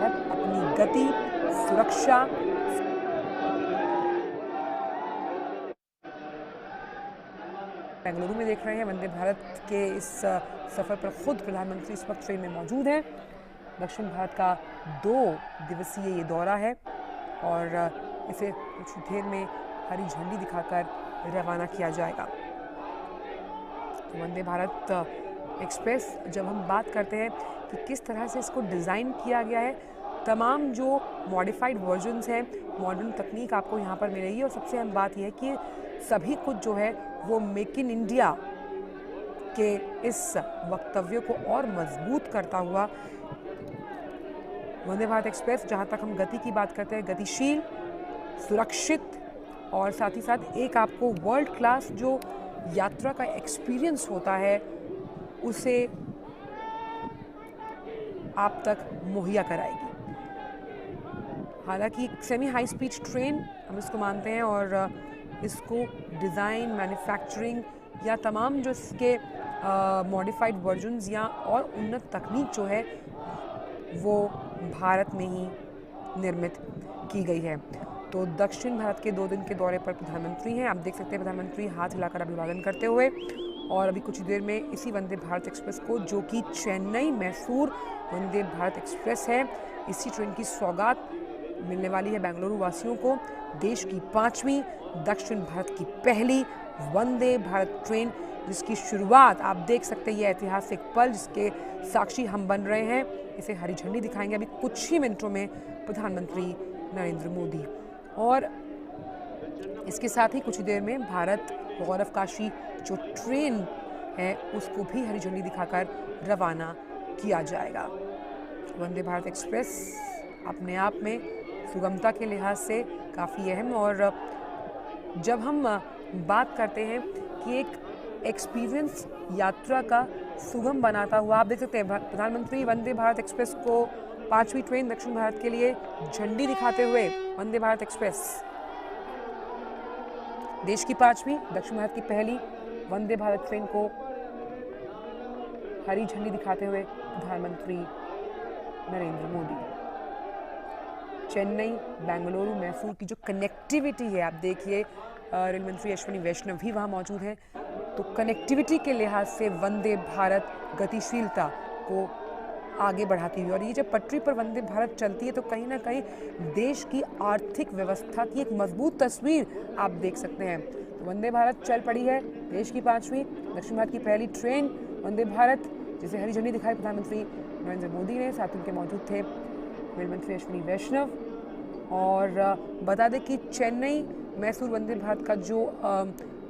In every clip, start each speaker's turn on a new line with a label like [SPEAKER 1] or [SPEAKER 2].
[SPEAKER 1] भारत अपनी गति, सुरक्षा, बेंगलुरु में देख रहे हैं। वंदे भारत के इस सफ़र पर खुद प्रधानमंत्री इस वक्त ट्रेन में मौजूद हैं। दक्षिण भारत का 2 दिवसीय ये दौरा है और इसे कुछ देर में हरी झंडी दिखाकर रवाना किया जाएगा। तो वंदे भारत एक्सप्रेस, जब हम बात करते हैं कि किस तरह से इसको डिज़ाइन किया गया है, तमाम जो मॉडिफाइड वर्जन्स हैं, मॉडर्न तकनीक आपको यहाँ पर मिलेगी। और सबसे अहम बात यह है कि सभी कुछ जो है वो मेक इन इंडिया के इस वक्तव्य को और मजबूत करता हुआ वंदे भारत एक्सप्रेस, जहाँ तक हम गति की बात करते हैं, गतिशील, सुरक्षित और साथ ही साथ एक आपको वर्ल्ड क्लास जो यात्रा का एक्सपीरियंस होता है उसे आप तक मुहैया कराएगी। हालांकि सेमी हाई स्पीड ट्रेन हम इसको मानते हैं और इसको डिज़ाइन, मैन्युफैक्चरिंग या तमाम जो इसके मॉडिफाइड वर्जन्स या और उन्नत तकनीक जो है वो भारत में ही निर्मित की गई है। तो दक्षिण भारत के 2 दिन के दौरे पर प्रधानमंत्री हैं। आप देख सकते हैं प्रधानमंत्री हाथ हिलाकर अभिवादन करते हुए, और अभी कुछ देर में इसी वंदे भारत एक्सप्रेस को, जो कि चेन्नई मैसूर वंदे भारत एक्सप्रेस है, इसी ट्रेन की सौगात मिलने वाली है बेंगलुरु वासियों को। देश की 5वीं, दक्षिण भारत की पहली वंदे भारत ट्रेन, जिसकी शुरुआत आप देख सकते हैं, ये ऐतिहासिक पल जिसके साक्षी हम बन रहे हैं, इसे हरी झंडी दिखाएंगे अभी कुछ ही मिनटों में प्रधानमंत्री नरेंद्र मोदी। और इसके साथ ही कुछ देर में भारत गौरव काशी जो ट्रेन है उसको भी हरी झंडी दिखाकर रवाना किया जाएगा। वंदे भारत एक्सप्रेस अपने आप में सुगमता के लिहाज से काफ़ी अहम, और जब हम बात करते हैं कि एक एक्सपीरियंस यात्रा का सुगम बनाता हुआ, आप देख सकते हैं प्रधानमंत्री वंदे भारत एक्सप्रेस को 5वीं ट्रेन दक्षिण भारत के लिए झंडी दिखाते हुए, वंदे भारत एक्सप्रेस देश की 5वीं, दक्षिण भारत की पहली वंदे भारत ट्रेन को हरी झंडी दिखाते हुए प्रधानमंत्री नरेंद्र मोदी। चेन्नई, बेंगलुरु, मैसूर की जो कनेक्टिविटी है, आप देखिए रेल मंत्री अश्विनी वैष्णव भी वहाँ मौजूद हैं। तो कनेक्टिविटी के लिहाज से वंदे भारत गतिशीलता को आगे बढ़ाती हुई, और ये जब पटरी पर वंदे भारत चलती है तो कहीं ना कहीं देश की आर्थिक व्यवस्था की एक मजबूत तस्वीर आप देख सकते हैं। तो वंदे भारत चल पड़ी है, देश की 5वीं, दक्षिण भारत की पहली ट्रेन वंदे भारत, जिसे हरी झंडी दिखाई प्रधानमंत्री नरेंद्र मोदी ने। साथ उनके मौजूद थे रेल मंत्री अश्विनी वैष्णव। और बता दें कि चेन्नई मैसूर वंदे भारत का जो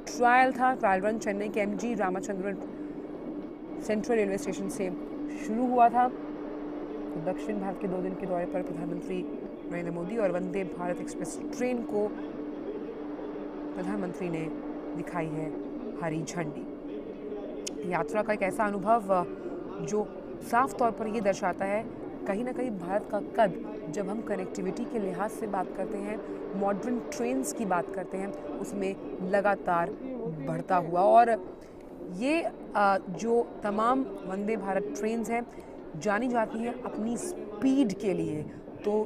[SPEAKER 1] ट्रायल रन चेन्नई के MG Ramachandran central railway station से शुरू हुआ था। तो दक्षिण भारत के 2 दिन के दौरे पर प्रधानमंत्री नरेंद्र मोदी और वंदे भारत एक्सप्रेस ट्रेन को प्रधानमंत्री ने दिखाई है हरी झंडी। यात्रा का एक ऐसा अनुभव जो साफ तौर पर ये दर्शाता है कहीं ना कहीं भारत का कद, जब हम कनेक्टिविटी के लिहाज से बात करते हैं, मॉडर्न ट्रेन्स की बात करते हैं, उसमें लगातार बढ़ता हुआ। और ये जो तमाम वंदे भारत ट्रेन्स हैं जानी जाती हैं अपनी स्पीड के लिए। तो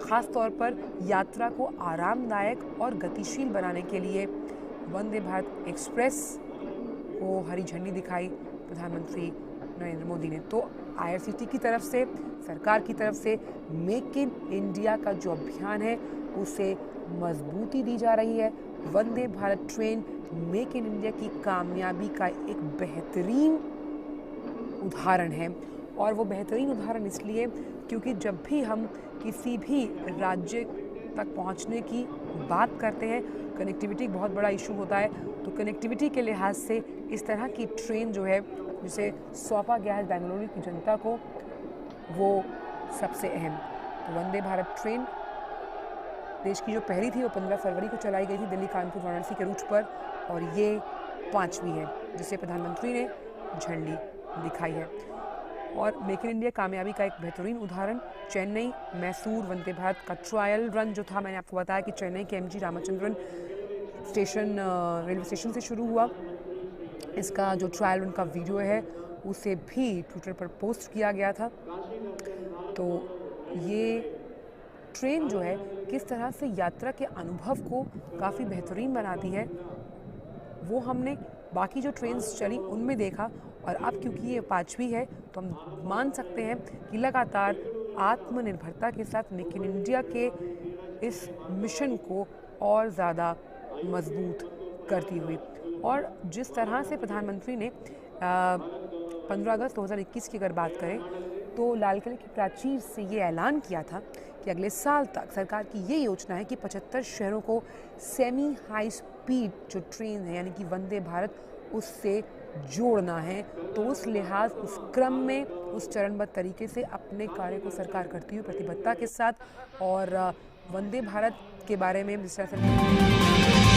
[SPEAKER 1] ख़ास तौर पर यात्रा को आरामदायक और गतिशील बनाने के लिए वंदे भारत एक्सप्रेस को हरी झंडी दिखाई प्रधानमंत्री नरेंद्र मोदी ने। तो IRCTC की तरफ से, सरकार की तरफ से मेक इन इंडिया का जो अभियान है उसे मजबूती दी जा रही है। Vande Bharat train make in India की कामयाबी का एक बेहतरीन उदाहरण है। और वो बेहतरीन उदाहरण इसलिए क्योंकि जब भी हम किसी भी राज्य तक पहुंचने की बात करते हैं, कनेक्टिविटी बहुत बड़ा इशू होता है। तो कनेक्टिविटी के लिहाज से इस तरह की ट्रेन जो है जिसे सौंपा गया है बेंगलुरु की जनता को, वो सबसे अहम। तो वंदे भारत ट्रेन देश की जो पहली थी वो 15 फरवरी को चलाई गई थी दिल्ली कानपुर वाराणसी के रूट पर, और ये 5वीं है जिसे प्रधानमंत्री ने झंडी दिखाई है। और मेक इन इंडिया कामयाबी का एक बेहतरीन उदाहरण चेन्नई मैसूर वंदे भारत का ट्रायल रन जो था, मैंने आपको बताया कि चेन्नई के MG Ramachandran station railway station से शुरू हुआ। इसका जो ट्रायल रन का वीडियो है उसे भी ट्विटर पर पोस्ट किया गया था। तो ये ट्रेन जो है किस तरह से यात्रा के अनुभव को काफ़ी बेहतरीन बनाती है, वो हमने बाकी जो ट्रेन्स चली उनमें देखा। और अब क्योंकि ये 5वीं है तो हम मान सकते हैं कि लगातार आत्मनिर्भरता के साथ मेक इन इंडिया के इस मिशन को और ज़्यादा मजबूत करती हुई। और जिस तरह से प्रधानमंत्री ने 15 अगस्त 2021 की अगर बात करें तो लाल किले की प्राचीर से ये ऐलान किया था कि अगले साल तक सरकार की ये योजना है कि 75 शहरों को सेमी हाई स्पीड जो ट्रेन है यानी कि वंदे भारत उससे जोड़ना है। तो उस लिहाज उस क्रम में उस चरणबद्ध तरीके से अपने कार्य को सरकार करती हुई प्रतिबद्धता के साथ और वंदे भारत के बारे में जिस तरह से